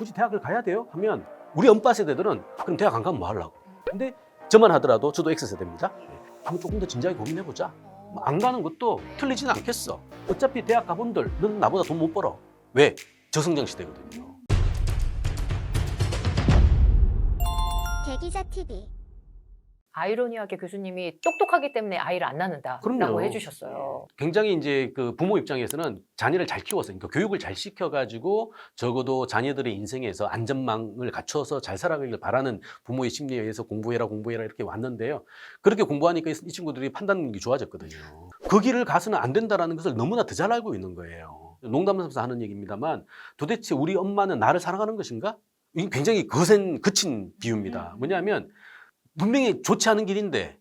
굳이 대학을 가야 돼요? 하면 우리 엄빠 세대들은 그럼 대학 안 가면 뭐 하려고? 근데 저만 하더라도 저도 X세대입니다. 한번 조금 더 진지하게 고민해보자. 안 가는 것도 틀리지는 않겠어. 어차피 대학 가본들 넌 나보다 돈 못 벌어. 왜? 저성장 시대거든요. 대기자 TV. 아이러니하게 교수님이 똑똑하기 때문에 아이를 안 낳는다라고 그럼요. 해주셨어요. 굉장히 이제 그 부모 입장에서는 자녀를 잘 키워서, 그러니까 교육을 잘 시켜가지고 적어도 자녀들의 인생에서 안전망을 갖춰서 잘 살아가길 바라는 부모의 심리에 의해서 공부해라 이렇게 왔는데요. 그렇게 공부하니까 이 친구들이 판단력이 좋아졌거든요. 그 길을 가서는 안 된다는 것을 너무나 더 잘 알고 있는 거예요. 농담삼아서 하는 얘기입니다만 도대체 우리 엄마는 나를 사랑하는 것인가? 이게 굉장히 거친 비유입니다. 뭐냐면 분명히 좋지 않은 길인데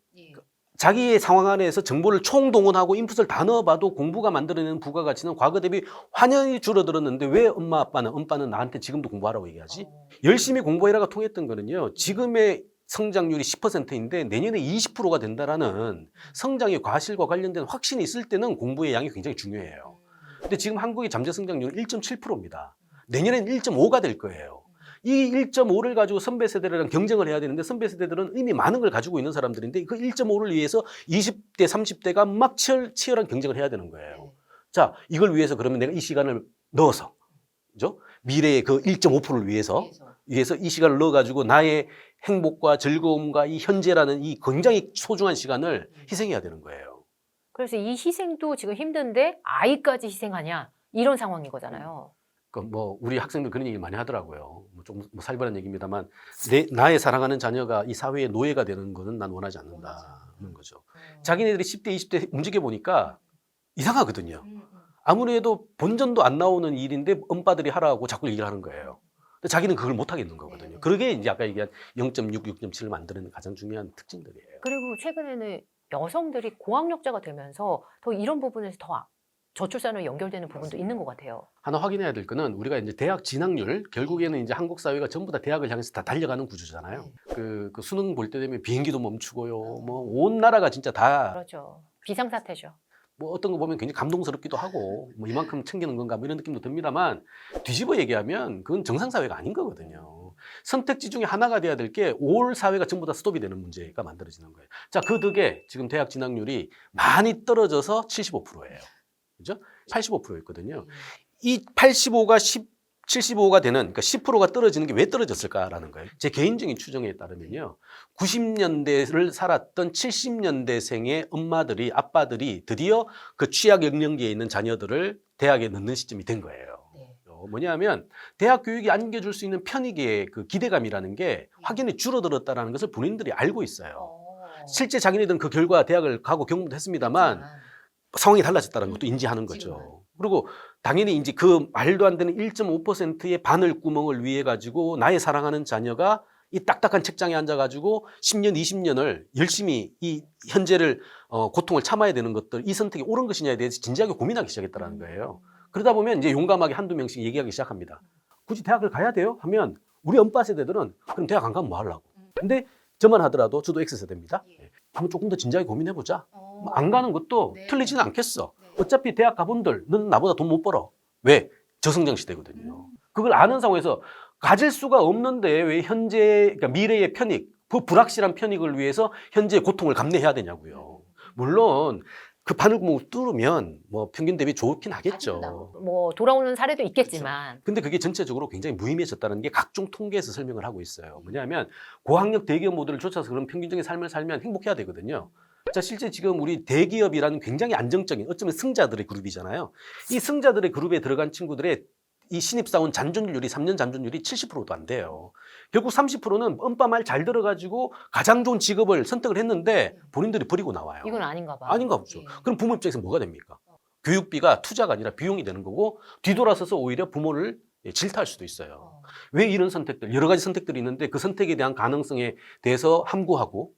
자기의 상황 안에서 정보를 총동원하고 인풋을 다 넣어봐도 공부가 만들어내는 부가가치는 과거 대비 환연히 줄어들었는데 왜 엄빠는 나한테 지금도 공부하라고 얘기하지? 열심히 공부해라가 통했던 거는요. 지금의 성장률이 10%인데 내년에 20%가 된다라는 성장의 과실과 관련된 확신이 있을 때는 공부의 양이 굉장히 중요해요. 근데 지금 한국의 잠재 성장률은 1.7%입니다. 내년엔 1.5가 될 거예요. 이 1.5를 가지고 선배 세대랑 경쟁을 해야 되는데 선배 세대들은 이미 많은 걸 가지고 있는 사람들인데 그 1.5를 위해서 20대, 30대가 막 치열한 경쟁을 해야 되는 거예요. 자, 이걸 위해서 그러면 내가 이 시간을 넣어서, 그죠? 미래의 그 1.5%를 위해서 이 시간을 넣어가지고 나의 행복과 즐거움과 이 현재라는 이 굉장히 소중한 시간을 희생해야 되는 거예요. 그래서 이 희생도 지금 힘든데 아이까지 희생하냐 이런 상황인 거잖아요. 우리 학생들 그런 얘기 많이 하더라고요. 좀 살벌한 얘기입니다만, 나의 사랑하는 자녀가 이 사회의 노예가 되는 거는 난 원하지 않는다는 거죠. 자기네들이 10대, 20대 움직여 보니까 이상하거든요. 아무래도 본전도 안 나오는 일인데 엄빠들이 하라고 자꾸 얘기를 하는 거예요. 근데 자기는 그걸 못 하겠는 거거든요. 그게 이제 아까 얘기한 0.6, 6.7을 만드는 가장 중요한 특징들이에요. 그리고 최근에는 여성들이 고학력자가 되면서 더 이런 부분에서 더 저출산으로 연결되는 부분도 있는 것 같아요. 하나 확인해야 될 거는 우리가 이제 대학 진학률, 결국에는 이제 한국 사회가 전부 다 대학을 향해서 다 달려가는 구조잖아요. 그 수능 볼 때 되면 비행기도 멈추고요. 온 나라가 진짜 다 그렇죠. 비상사태죠. 어떤 거 보면 굉장히 감동스럽기도 하고 이만큼 챙기는 건가 이런 느낌도 듭니다만 뒤집어 얘기하면 그건 정상사회가 아닌 거거든요. 선택지 중에 하나가 돼야 될 게 올 사회가 전부 다 스톱이 되는 문제가 만들어지는 거예요. 자, 그 덕에 지금 대학 진학률이 많이 떨어져서 75%예요. 그죠? 85%였거든요. 이 85가 75가 되는, 그러니까 10%가 떨어지는 게 왜 떨어졌을까라는 거예요. 제 개인적인 추정에 따르면요. 90년대를 살았던 70년대생의 엄마들이, 아빠들이 드디어 그 취약 연령기에 있는 자녀들을 대학에 넣는 시점이 된 거예요. 뭐냐면 대학 교육이 안겨줄 수 있는 편익의 그 기대감이라는 게 확연히 줄어들었다는 것을 본인들이 알고 있어요. 실제 자기네들은 그 결과 대학을 가고 경험도 했습니다만 상황이 달라졌다는 것도 인지하는 거죠. 그리고 당연히 이제 그 말도 안 되는 1.5%의 바늘구멍을 위해 가지고 나의 사랑하는 자녀가 이 딱딱한 책장에 앉아가지고 10년, 20년을 열심히 이 현재를 고통을 참아야 되는 것들, 이 선택이 옳은 것이냐에 대해서 진지하게 고민하기 시작했다는 거예요. 그러다 보면 이제 용감하게 한두 명씩 얘기하기 시작합니다. 굳이 대학을 가야 돼요? 하면 우리 엄빠 세대들은 그럼 대학 안 가면 뭐 하려고? 근데 저만 하더라도 저도 X세대입니다. 한번 조금 더 진지하게 고민해보자. 안 가는 것도 틀리지는 않겠어. 어차피 대학 가본들 넌 나보다 돈 못 벌어. 왜? 저성장 시대거든요. 그걸 아는 상황에서 가질 수가 없는데 왜 현재, 그러니까 미래의 편익, 그 불확실한 편익을 위해서 현재의 고통을 감내해야 되냐고요. 물론 그 바늘구멍을 뚫으면 평균 대비 좋긴 하겠죠. 돌아오는 사례도 있겠지만. 근데 그게 전체적으로 굉장히 무의미해졌다는 게 각종 통계에서 설명을 하고 있어요. 뭐냐면 고학력 대기업 모델을 쫓아서 그런 평균적인 삶을 살면 행복해야 되거든요. 자, 실제 지금 우리 대기업이라는 굉장히 안정적인 어쩌면 승자들의 그룹이잖아요. 이 승자들의 그룹에 들어간 친구들의 이 신입사원 3년 잔존율이 70%도 안 돼요. 결국 30%는 엄빠 말 잘 들어가지고 가장 좋은 직업을 선택을 했는데 본인들이 버리고 나와요. 이건 아닌가 봐. 아닌가 보죠. 그럼 부모 입장에서 뭐가 됩니까? 교육비가 투자가 아니라 비용이 되는 거고 뒤돌아서서 오히려 부모를 질타할 수도 있어요. 왜 이런 선택들, 여러 가지 선택들이 있는데 그 선택에 대한 가능성에 대해서 함구하고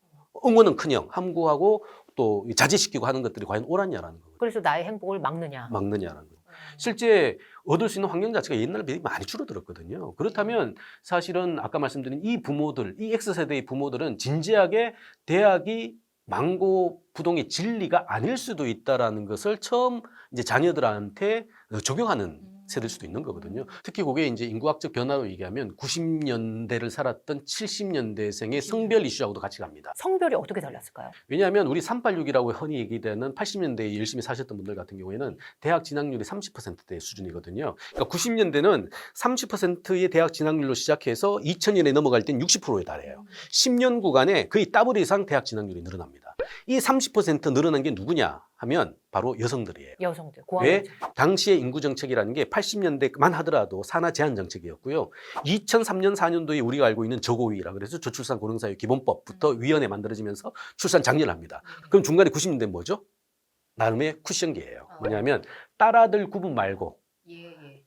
응원은커녕 함구하고 또 자제시키고 하는 것들이 과연 옳았냐라는 거예요. 그래서 나의 행복을 막느냐라는 거예요. 실제 얻을 수 있는 환경 자체가 옛날에 비해 많이 줄어들었거든요. 그렇다면 사실은 아까 말씀드린 이 부모들, 이 X세대의 부모들은 진지하게 대학이 망고 부동의 진리가 아닐 수도 있다라는 것을 처음 이제 자녀들한테 적용하는 세대일 수도 있는 거거든요. 특히 그게 이제 인구학적 변화로 얘기하면 90년대를 살았던 70년대생의 성별 이슈하고도 같이 갑니다. 성별이 어떻게 달랐을까요? 왜냐하면 우리 386이라고 흔히 얘기되는 80년대에 열심히 사셨던 분들 같은 경우에는 대학 진학률이 30%대 수준이거든요. 그러니까 90년대는 30%의 대학 진학률로 시작해서 2000년에 넘어갈 땐 60%에 달해요. 10년 구간에 거의 더블 이상 대학 진학률이 늘어납니다. 이 30% 늘어난 게 누구냐 하면 바로 여성들이에요. 여성들, 왜? 고학력. 당시의 인구 정책이라는 게 80년대만 하더라도 산하 제한 정책이었고요. 2003년 4년도에 우리가 알고 있는 저고위라 그래서 저출산 고령사회 기본법부터 위원회 만들어지면서 출산 장려를 합니다. 그럼 중간에 90년대 뭐죠? 나름의 쿠션기예요. 뭐냐면 딸아들 구분 말고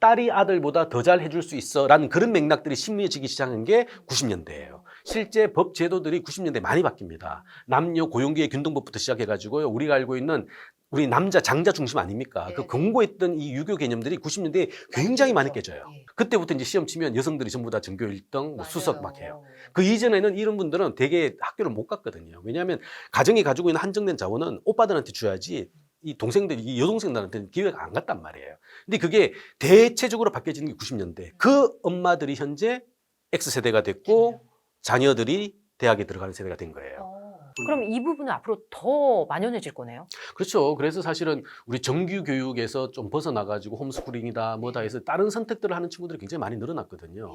딸이 아들보다 더 잘 해줄 수 있어라는 그런 맥락들이 심리해지기 시작한 게 90년대예요. 실제 법 제도들이 90년대 많이 바뀝니다. 남녀 고용계의 균등법부터 시작해가지고요. 우리가 알고 있는 우리 남자 장자 중심 아닙니까? 그 공고했던 이 유교 개념들이 90년대에 굉장히 많이 깨져요. 그때부터 이제 시험 치면 여성들이 전부 다 전교 1등, 뭐 수석 막 해요. 그 이전에는 이런 분들은 되게 학교를 못 갔거든요. 왜냐하면 가정이 가지고 있는 한정된 자원은 오빠들한테 줘야지 이 동생들이, 이 여동생들한테는 기회가 안 갔단 말이에요. 근데 그게 대체적으로 바뀌어지는 게 90년대. 그 엄마들이 현재 X세대가 됐고 자녀들이 대학에 들어가는 세대가 된 거예요. 그럼 이 부분은 앞으로 더 만연해질 거네요? 그렇죠. 그래서 사실은 우리 정규 교육에서 좀 벗어나가지고 홈스쿨링이다 뭐다 해서 다른 선택들을 하는 친구들이 굉장히 많이 늘어났거든요.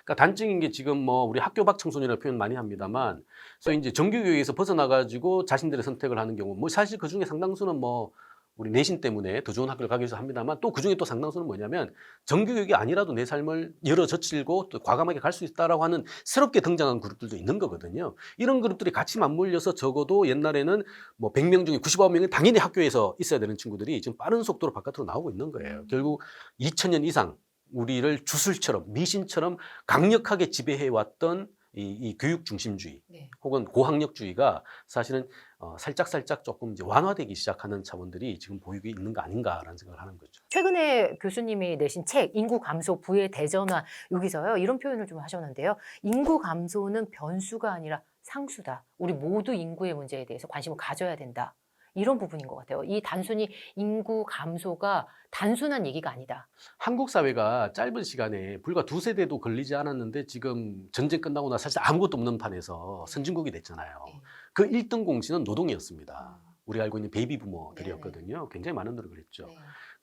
그러니까 단적인 게 지금 뭐 우리 학교 밖 청소년이라고 표현 많이 합니다만, 그래서 이제 정규 교육에서 벗어나가지고 자신들의 선택을 하는 경우, 뭐 사실 그 중에 상당수는 뭐 우리 내신 때문에 더 좋은 학교를 가기 위해서 합니다만, 또 그 중에 또 상당수는 뭐냐면 정규 교육이 아니라도 내 삶을 열어 젖히고 또 과감하게 갈 수 있다라고 하는 새롭게 등장한 그룹들도 있는 거거든요. 이런 그룹들이 같이 맞물려서 적어도 옛날에는 뭐 100명 중에 99명은 당연히 학교에서 있어야 되는 친구들이 지금 빠른 속도로 바깥으로 나오고 있는 거예요. 결국 2000년 이상 우리를 주술처럼 미신처럼 강력하게 지배해왔던 이 교육 중심주의 혹은 고학력주의가 사실은 살짝 조금 이제 완화되기 시작하는 차원들이 지금 보이고 있는 거 아닌가라는 생각을 하는 거죠. 최근에 교수님이 내신 책 인구 감소 부의 대전환, 여기서요 이런 표현을 좀 하셨는데요. 인구 감소는 변수가 아니라 상수다. 우리 모두 인구의 문제에 대해서 관심을 가져야 된다. 이런 부분인 것 같아요. 이 단순히 인구 감소가 단순한 얘기가 아니다. 한국 사회가 짧은 시간에 불과 2세대도 걸리지 않았는데 지금 전쟁 끝나고 나서 사실 아무것도 없는 판에서 선진국이 됐잖아요. 그 1등 공신은 노동이었습니다. 우리가 알고 있는 베이비 부모들이었거든요. 굉장히 많은 노력을 했죠.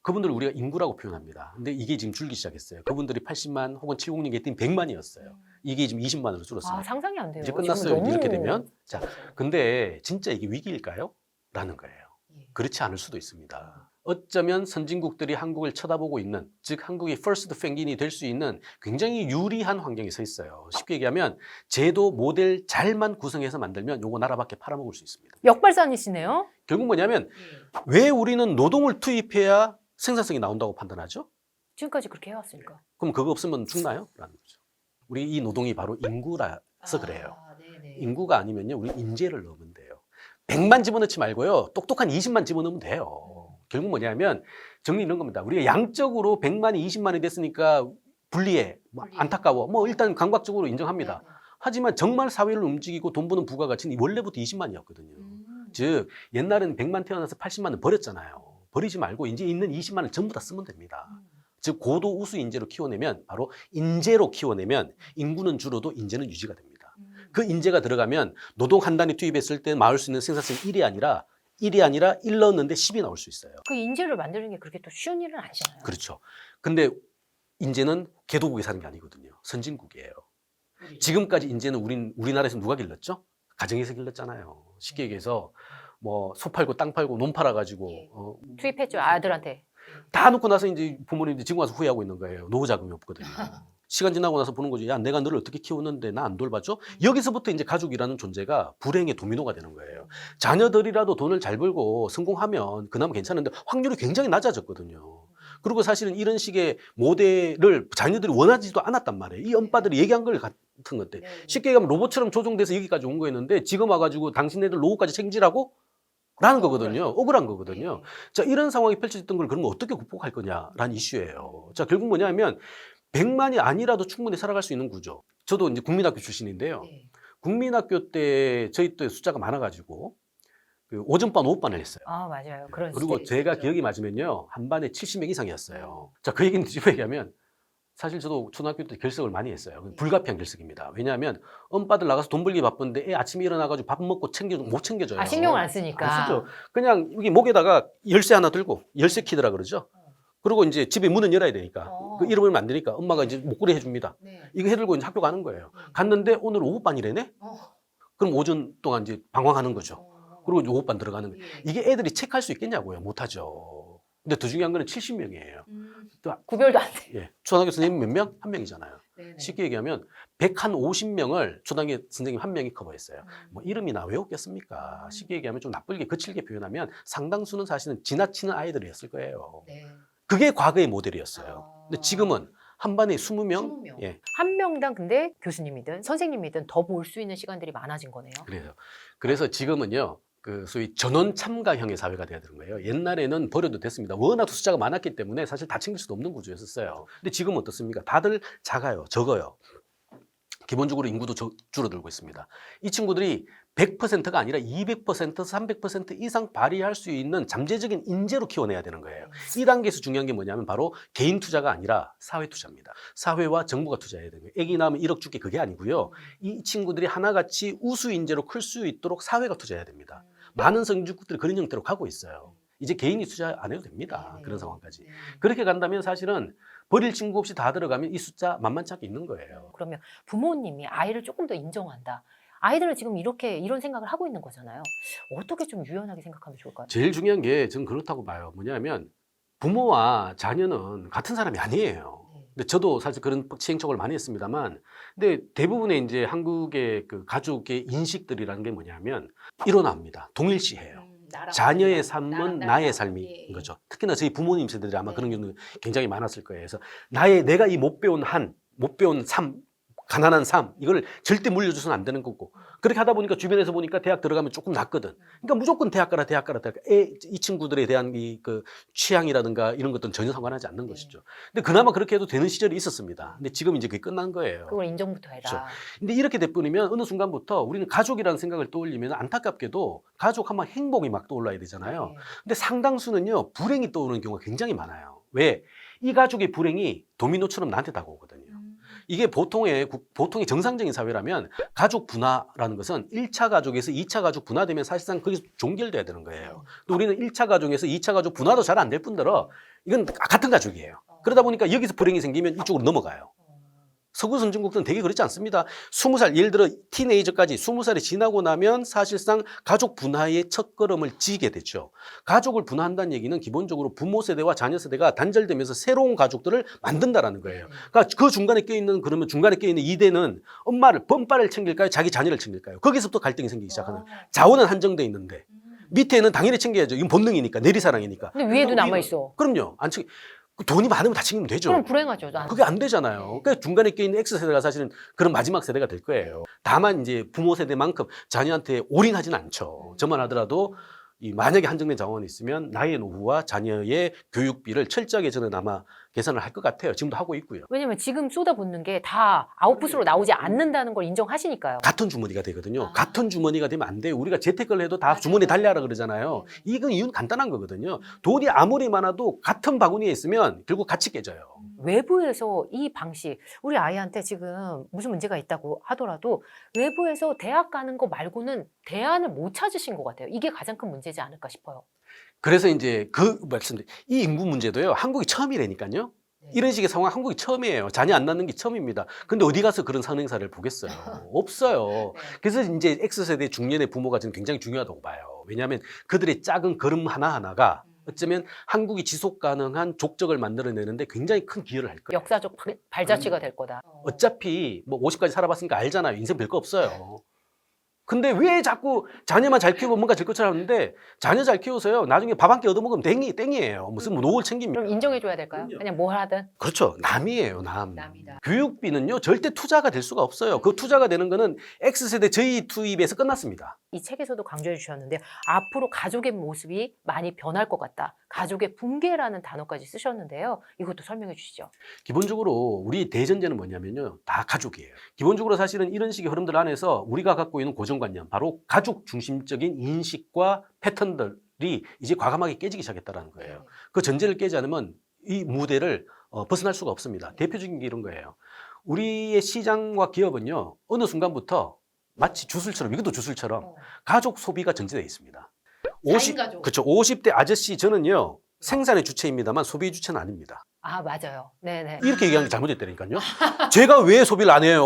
그분들을 우리가 인구라고 표현합니다. 근데 이게 지금 줄기 시작했어요. 그분들이 80만 혹은 70년 했더니 100만이었어요. 이게 지금 20만으로 줄었습니다. 아, 상상이 안 돼요. 이제 지금 끝났어요. 너무 이렇게 되면. 자, 근데 진짜 이게 위기일까요? 라는 거예요. 그렇지 않을 수도 있습니다. 어쩌면 선진국들이 한국을 쳐다보고 있는, 즉 한국이 퍼스트 펭귄이 될 수 있는 굉장히 유리한 환경에 서 있어요. 쉽게 얘기하면 제도 모델 잘만 구성해서 만들면 요거 나라밖에 팔아먹을 수 있습니다. 역발상이시네요. 결국 뭐냐면 왜 우리는 노동을 투입해야 생산성이 나온다고 판단하죠? 지금까지 그렇게 해왔으니까. 그럼 그거 없으면 죽나요? 라는 거죠. 우리 이 노동이 바로 인구라서 그래요. 인구가 아니면요, 우리 인재를 넣으면 돼요. 100만 집어넣지 말고요, 똑똑한 20만 집어넣으면 돼요. 결국 뭐냐면 정리 이런 겁니다. 우리가 양적으로 100만이 20만이 됐으니까 불리해, 뭐 안타까워, 뭐 일단 감각적으로 인정합니다. 하지만 정말 사회를 움직이고 돈 버는 부가가치는 원래부터 20만이었거든요. 즉 옛날에는 100만 태어나서 80만은 버렸잖아요. 버리지 말고 이제 있는 20만을 전부 다 쓰면 됩니다. 즉 고도 우수 인재로 키워내면, 바로 인재로 키워내면 인구는 줄어도 인재는 유지가 됩니다. 그 인재가 들어가면 노동 한 단위 투입했을 때 나올 수 있는 생산성이 1이 아니라 1 넣었는데 10이 나올 수 있어요. 그 인재를 만드는 게 그렇게 또 쉬운 일은 아니잖아요. 그렇죠. 근데 인재는 개도국에 사는 게 아니거든요. 선진국이에요. 지금까지 인재는 우리나라에서 누가 길렀죠? 가정에서 길렀잖아요. 쉽게 얘기해서 뭐 소 팔고 땅 팔고 논 팔아가지고 투입했죠, 아들한테. 다 놓고 나서 이제 부모님들이 지금 와서 후회하고 있는 거예요. 노후 자금이 없거든요. 시간 지나고 나서 보는 거죠. 야, 내가 너를 어떻게 키웠는데 나 안 돌봐줘? 여기서부터 이제 가족이라는 존재가 불행의 도미노가 되는 거예요. 자녀들이라도 돈을 잘 벌고 성공하면 그나마 괜찮은데 확률이 굉장히 낮아졌거든요. 그리고 사실은 이런 식의 모델을 자녀들이 원하지도 않았단 말이에요. 이 엄빠들이 얘기한 걸 같은 것들. 쉽게 얘기하면 로봇처럼 조종돼서 여기까지 온 거였는데 지금 와가지고 당신네들 노후까지 책임지라고? 라는 거거든요. 억울한 거거든요. 자, 이런 상황이 펼쳐졌던 걸 그러면 어떻게 극복할 거냐라는 이슈예요. 자, 결국 뭐냐면 100만이 아니라도 충분히 살아갈 수 있는 구조. 저도 이제 국민학교 출신인데요. 국민학교 때 저희 때 숫자가 많아가지고 그 오전반, 오후반을 했어요. 아, 맞아요. 그런 그리고 시대 제가 있었죠. 기억이 맞으면요. 한 반에 70명 이상이었어요. 자, 그 얘기는 뒤집어 얘기하면 사실 저도 초등학교 때 결석을 많이 했어요. 불가피한 결석입니다. 왜냐하면 엄빠들 나가서 돈 벌기 바쁜데 애 아침에 일어나가지고 밥 먹고 못 챙겨줘요. 아, 신경을 안 쓰니까. 안 쓰죠. 그냥 여기 목에다가 열쇠 하나 들고 열쇠 키드라 그러죠. 그리고 이제 집에 문은 열어야 되니까 그 잃어버리면 안 되니까 엄마가 이제 목걸이 해줍니다. 네. 이거 해들고 이제 학교 가는 거예요. 갔는데 오늘 오후반이래네? 그럼 오전 동안 이제 방황하는 거죠. 그리고 이제 오후반 들어가는 거예요. 이게 애들이 체크할 수 있겠냐고요. 못하죠. 근데 더 중요한 거는 70명이에요. 구별도 안 돼. 예. 초등학교 선생님 몇 명? 한 명이잖아요. 네네. 쉽게 얘기하면 150명을 초등학교 선생님 한 명이 커버했어요. 뭐 이름이나 외웠겠습니까? 쉽게 얘기하면 좀 나쁘게 거칠게 표현하면 상당수는 사실은 지나치는 아이들이었을 거예요. 네. 그게 과거의 모델이었어요. 근데 지금은 한 반에 20명? 20명. 예. 한 명당 근데 교수님이든 선생님이든 더 볼 수 있는 시간들이 많아진 거네요. 그래서 지금은요. 그 소위 전원 참가형의 사회가 돼야 되는 거예요. 옛날에는 버려도 됐습니다. 워낙 숫자가 많았기 때문에 사실 다 챙길 수도 없는 구조였었어요. 근데 지금은 어떻습니까? 다들 작아요. 적어요. 기본적으로 인구도 줄어들고 있습니다. 이 친구들이 100%가 아니라 200%, 300% 이상 발휘할 수 있는 잠재적인 인재로 키워내야 되는 거예요. 이 단계에서 중요한 게 뭐냐면 바로 개인 투자가 아니라 사회 투자입니다. 사회와 정부가 투자해야 되는 거예요. 애기 낳으면 1억 줄게 그게 아니고요. 이 친구들이 하나같이 우수 인재로 클 수 있도록 사회가 투자해야 됩니다. 많은 선진국들이 그런 형태로 가고 있어요. 이제 개인이 투자 안 해도 됩니다. 그런 상황까지. 그렇게 간다면 사실은 버릴 친구 없이 다 들어가면 이 숫자 만만치 않게 있는 거예요. 그러면 부모님이 아이를 조금 더 인정한다. 아이들은 지금 이런 생각을 하고 있는 거잖아요. 어떻게 좀 유연하게 생각하면 좋을까요? 제일 중요한 게 저는 그렇다고 봐요. 뭐냐면 부모와 자녀는 같은 사람이 아니에요. 근데 저도 사실 그런 시행착오를 많이 했습니다만, 근데 대부분의 이제 한국의 그 가족의 인식들이라는 게 뭐냐면 일어납니다. 동일시해요. 자녀의 삶은 나의 삶인 거죠. 특히나 저희 부모님 세대들이 아마 그런 경우는 굉장히 많았을 거예요. 그래서 내가 이 못 배운 삶, 가난한 삶, 이걸 절대 물려줘서는 안 되는 거고. 그렇게 하다 보니까 주변에서 보니까 대학 들어가면 조금 낫거든. 그러니까 무조건 대학 가라. 이 친구들에 대한 그 취향이라든가 이런 것들은 전혀 상관하지 않는 것이죠. 근데 그나마 그렇게 해도 되는 시절이 있었습니다. 근데 지금 이제 그게 끝난 거예요. 그걸 인정부터 해라. 그렇죠. 근데 이렇게 돼버리면 어느 순간부터 우리는 가족이라는 생각을 떠올리면 안타깝게도 가족하면 행복이 막 떠올라야 되잖아요. 근데 상당수는요, 불행이 떠오르는 경우가 굉장히 많아요. 왜? 이 가족의 불행이 도미노처럼 나한테 다가오거든요. 이게 보통의 정상적인 사회라면 가족 분화라는 것은 1차 가족에서 2차 가족 분화되면 사실상 거기서 종결돼야 되는 거예요. 또 우리는 1차 가족에서 2차 가족 분화도 잘 안 될 뿐더러 이건 같은 가족이에요. 그러다 보니까 여기서 불행이 생기면 이쪽으로 넘어가요. 서구 선진국들은 되게 그렇지 않습니다. 20살, 예를 들어 티네이저까지 20살이 지나고 나면 사실상 가족 분화의 첫걸음을 지게 되죠. 가족을 분화한다는 얘기는 기본적으로 부모 세대와 자녀 세대가 단절되면서 새로운 가족들을 만든다라는 거예요. 그러니까 그 중간에 껴있는 이대는 뻔빠를 챙길까요? 자기 자녀를 챙길까요? 거기서부터 갈등이 생기기 시작하는. 자원은 한정돼 있는데 밑에는 당연히 챙겨야죠. 이건 본능이니까, 내리사랑이니까. 근데 위에도 남아있어. 그럼요. 안 챙겨. 돈이 많으면 다 챙기면 되죠. 그럼 불행하죠. 그게 안 되잖아요. 그러니까 중간에 껴있는 X세대가 사실은 그런 마지막 세대가 될 거예요. 다만 이제 부모 세대만큼 자녀한테 올인하지는 않죠. 저만 하더라도 만약에 한정된 자원이 있으면 나의 노후와 자녀의 교육비를 철저하게 저는 아마 계산을 할 것 같아요. 지금도 하고 있고요. 왜냐면 지금 쏟아붓는 게 다 아웃풋으로 나오지 않는다는 걸 인정하시니까요. 같은 주머니가 되거든요. 같은 주머니가 되면 안 돼요. 우리가 재테크를 해도 다 주머니 달려라 그러잖아요. 이건 이유는 간단한 거거든요. 돈이 아무리 많아도 같은 바구니에 있으면 결국 같이 깨져요. 외부에서 이 방식, 우리 아이한테 지금 무슨 문제가 있다고 하더라도 외부에서 대학 가는 거 말고는 대안을 못 찾으신 것 같아요. 이게 가장 큰 문제지 않을까 싶어요. 그래서 이제 이 인구 문제도요, 한국이 처음이라니까요. 이런 식의 상황 한국이 처음이에요. 자녀 안 낳는 게 처음입니다. 근데 어디 가서 그런 선행사를 보겠어요? 없어요. 그래서 이제 X세대 중년의 부모가 저는 굉장히 중요하다고 봐요. 왜냐하면 그들의 작은 걸음 하나하나가 어쩌면 한국이 지속 가능한 족적을 만들어내는데 굉장히 큰 기여를 할 거예요. 역사적 발자취가 될 거다. 어차피 뭐 50까지 살아봤으니까 알잖아요. 인생 별거 없어요. 근데 왜 자꾸 자녀만 잘 키우고 뭔가 질 것처럼 하는데 자녀 잘 키우세요. 나중에 밥 한 끼 얻어먹으면 땡이에요. 무슨 뭐 노후를 챙깁니다. 그럼 인정해줘야 될까요? 그냥 뭘 하든. 그렇죠. 남이에요. 남. 남이다. 교육비는요 절대 투자가 될 수가 없어요. 그 투자가 되는 거는 X세대 저희 투입에서 끝났습니다. 이 책에서도 강조해 주셨는데 앞으로 가족의 모습이 많이 변할 것 같다. 가족의 붕괴라는 단어까지 쓰셨는데요. 이것도 설명해 주시죠. 기본적으로 우리 대전제는 뭐냐면요. 다 가족이에요. 기본적으로 사실은 이런 식의 흐름들 안에서 우리가 갖고 있는 고정관념, 바로 가족 중심적인 인식과 패턴들이 이제 과감하게 깨지기 시작했다는 거예요. 그 전제를 깨지 않으면 이 무대를 벗어날 수가 없습니다. 대표적인 게 이런 거예요. 우리의 시장과 기업은요. 어느 순간부터 마치 주술처럼, 이것도 주술처럼 가족 소비가 전제되어 있습니다. 4인 가족. 그렇죠. 50대 아저씨 저는요. 생산의 주체입니다만 소비의 주체는 아닙니다. 아, 맞아요. 네네. 이렇게 얘기하는 게 잘못됐다니까요. 제가 왜 소비를 안 해요?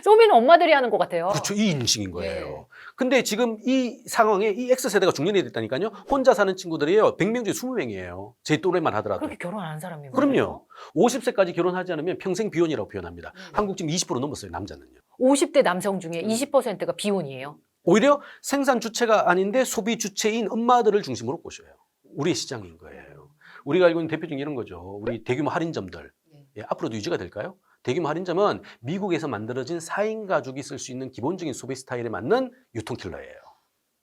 소비는 엄마들이 하는 것 같아요. 그렇죠. 이 인식인 거예요. 근데 지금 이 상황에 이 X세대가 중년이 됐다니까요. 혼자 사는 친구들이에요. 100명 중에 20명이에요. 제 또래만 하더라도. 그렇게 결혼 안 한 사람이 그럼요. 50세까지 결혼하지 않으면 평생 비혼이라고 표현합니다. 한국 지금 20% 넘었어요. 남자는요. 50대 남성 중에 20%가 비혼이에요. 오히려 생산 주체가 아닌데 소비 주체인 엄마들을 중심으로 꼬셔요. 우리의 시장인 거예요. 우리가 알고 있는 대표적인 이런 거죠. 우리 대규모 할인점들. 예, 앞으로도 유지가 될까요? 대규모 할인점은 미국에서 만들어진 4인 가족이 쓸 수 있는 기본적인 소비 스타일에 맞는 유통킬러예요.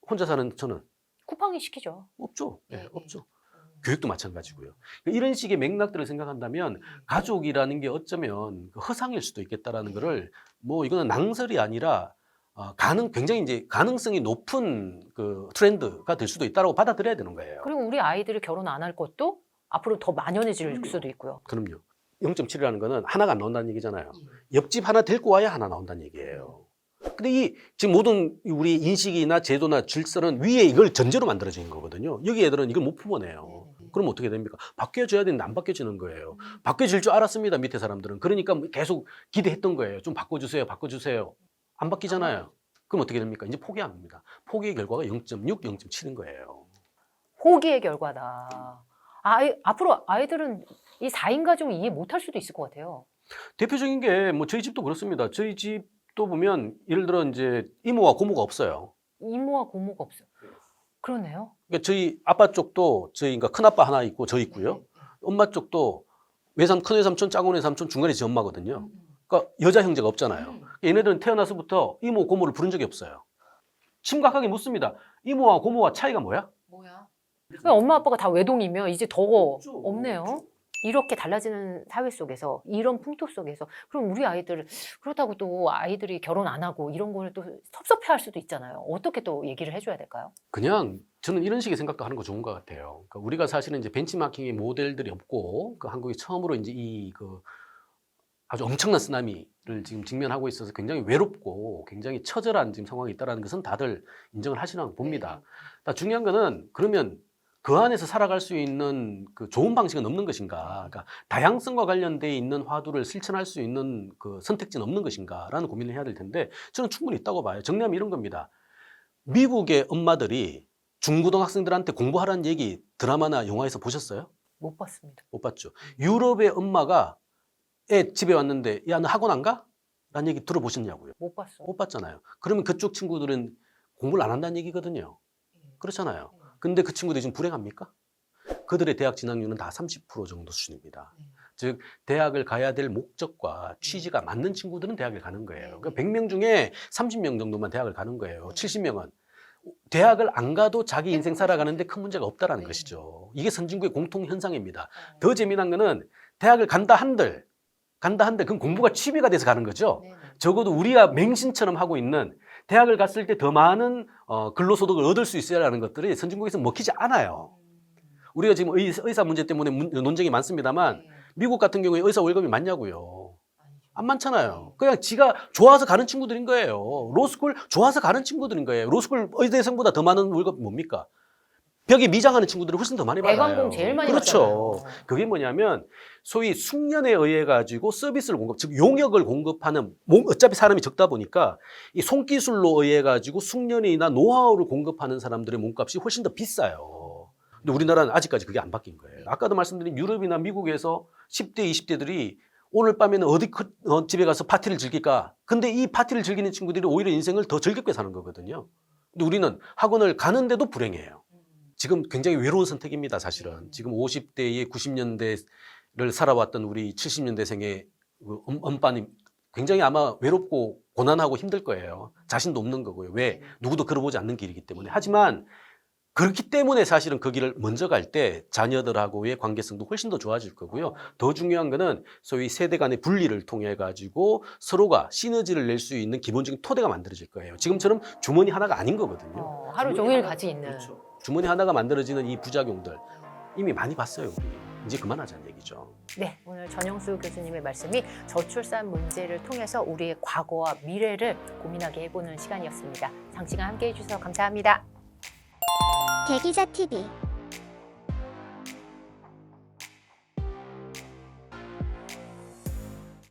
혼자 사는 저는 쿠팡이 시키죠. 없죠. 예, 없죠. 교육도 마찬가지고요. 이런 식의 맥락들을 생각한다면 가족이라는 게 어쩌면 허상일 수도 있겠다라는 거를 뭐 이거는 낭설이 아니라 굉장히 이제 가능성이 높은 그 트렌드가 될 수도 있다고 받아들여야 되는 거예요. 그리고 우리 아이들이 결혼 안 할 것도 앞으로 더 만연해질 수도 있고요. 그럼요. 0.7이라는 거는 하나가 안 나온다는 얘기잖아요. 옆집 하나 데리고 와야 하나 나온다는 얘기예요. 근데 이 지금 모든 우리 인식이나 제도나 질서는 위에 이걸 전제로 만들어진 거거든요. 여기 애들은 이걸 못 품어내요. 그럼 어떻게 됩니까? 바뀌어줘야 되는데 안 바뀌어지는 거예요. 바뀌어질 줄 알았습니다. 밑에 사람들은. 그러니까 계속 기대했던 거예요. 좀 바꿔주세요. 바꿔주세요. 안 바뀌잖아요. 그럼 어떻게 됩니까? 이제 포기합니다. 포기의 결과가 0.6, 0.7인 거예요. 포기의 결과다. 앞으로 아이들은 이 4인 가족을 이해 못할 수도 있을 것 같아요. 대표적인 게 뭐 저희 집도 그렇습니다. 저희 집도 보면 예를 들어 이제 이모와 고모가 없어요. 이모와 고모가 없어요. 그러네요. 그러니까 저희 아빠 쪽도 저희 그러니까 큰아빠 하나 있고 저 있고요. 엄마 쪽도 큰외삼촌, 작은외삼촌, 중간에 제 엄마거든요. 그러니까 여자 형제가 없잖아요. 얘네들은 태어나서부터 이모, 고모를 부른 적이 없어요. 심각하게 묻습니다. 이모와 고모와 차이가 뭐야? 그러니까 엄마 아빠가 다 외동이면 이제 더 없네요. 이렇게 달라지는 사회 속에서 이런 풍토 속에서 그럼 우리 아이들 그렇다고 또 아이들이 결혼 안 하고 이런 거를 또 섭섭해할 수도 있잖아요. 어떻게 또 얘기를 해줘야 될까요? 그냥 저는 이런 식의 생각도 하는 거 좋은 것 같아요. 그러니까 우리가 사실은 이제 벤치마킹의 모델들이 없고 그 한국이 처음으로 이제 아주 엄청난 쓰나미를 지금 직면하고 있어서 굉장히 외롭고 굉장히 처절한 지금 상황이 있다는 것은 다들 인정을 하시나 봅니다. 중요한 거는 그러면 그 안에서 살아갈 수 있는 그 좋은 방식은 없는 것인가? 그러니까 다양성과 관련돼 있는 화두를 실천할 수 있는 그 선택지는 없는 것인가라는 고민을 해야 될 텐데 저는 충분히 있다고 봐요. 정리하면 이런 겁니다. 미국의 엄마들이 중고등학생들한테 공부하라는 얘기 드라마나 영화에서 보셨어요? 못 봤습니다. 못 봤죠. 유럽의 엄마가 애 집에 왔는데 야, 너 학원 안 가? 라는 얘기 들어보셨냐고요? 못 봤어요. 못 봤잖아요. 그러면 그쪽 친구들은 공부를 안 한다는 얘기거든요. 그렇잖아요. 근데 그 친구들이 지금 불행합니까? 그들의 대학 진학률은 다 30% 정도 수준입니다. 즉 대학을 가야 될 목적과 취지가 맞는 친구들은 대학을 가는 거예요. 그러니까 100명 중에 30명 정도만 대학을 가는 거예요. 70명은. 대학을 안 가도 자기 인생 살아가는데 큰 문제가 없다라는 것이죠. 이게 선진국의 공통 현상입니다. 더 재미난 거는 대학을 간다 한들 그럼 공부가 취미가 돼서 가는 거죠. 적어도 우리가 맹신처럼 하고 있는 대학을 갔을 때 더 많은 근로소득을 얻을 수 있어야라는 것들이 선진국에서 먹히지 않아요. 우리가 지금 의사 문제 때문에 논쟁이 많습니다만 미국 같은 경우에 의사 월급이 많냐고요. 안 많잖아요. 그냥 지가 좋아서 가는 친구들인 거예요. 로스쿨 좋아서 가는 친구들인 거예요. 로스쿨 의대생보다 더 많은 월급 뭡니까? 벽에 미장하는 친구들이 훨씬 더 많이 받아요. 대관공 제일 많이 그렇죠. 받잖아요. 그게 뭐냐면 소위 숙련에 의해 가지고 서비스를 즉 용역을 공급하는 어차피 사람이 적다 보니까 이 손기술로 의해 가지고 숙련이나 노하우를 공급하는 사람들의 몸값이 훨씬 더 비싸요. 근데 우리나라는 아직까지 그게 안 바뀐 거예요. 아까도 말씀드린 유럽이나 미국에서 10대, 20대들이 오늘 밤에는 어디 집에 가서 파티를 즐길까? 근데 이 파티를 즐기는 친구들이 오히려 인생을 더 즐겁게 사는 거거든요. 근데 우리는 학원을 가는데도 불행해요. 지금 굉장히 외로운 선택입니다, 사실은. 지금 50대의 90년대를 살아왔던 우리 70년대생의 엄빠님 굉장히 아마 외롭고 고난하고 힘들 거예요. 자신도 없는 거고요. 왜? 누구도 걸어보지 않는 길이기 때문에. 하지만 그렇기 때문에 사실은 그 길을 먼저 갈 때 자녀들하고의 관계성도 훨씬 더 좋아질 거고요. 더 중요한 거는 소위 세대 간의 분리를 통해 가지고 서로가 시너지를 낼 수 있는 기본적인 토대가 만들어질 거예요. 지금처럼 주머니 하나가 아닌 거거든요. 하루 종일 같이 있는. 그렇죠. 주머니 하나가 만들어지는 이 부작용들 이미 많이 봤어요. 우리. 이제 그만하자는 얘기죠. 네, 오늘 전영수 교수님의 말씀이 저출산 문제를 통해서 우리의 과거와 미래를 고민하게 해보는 시간이었습니다. 장시간 함께해 주셔서 감사합니다. 대기자 TV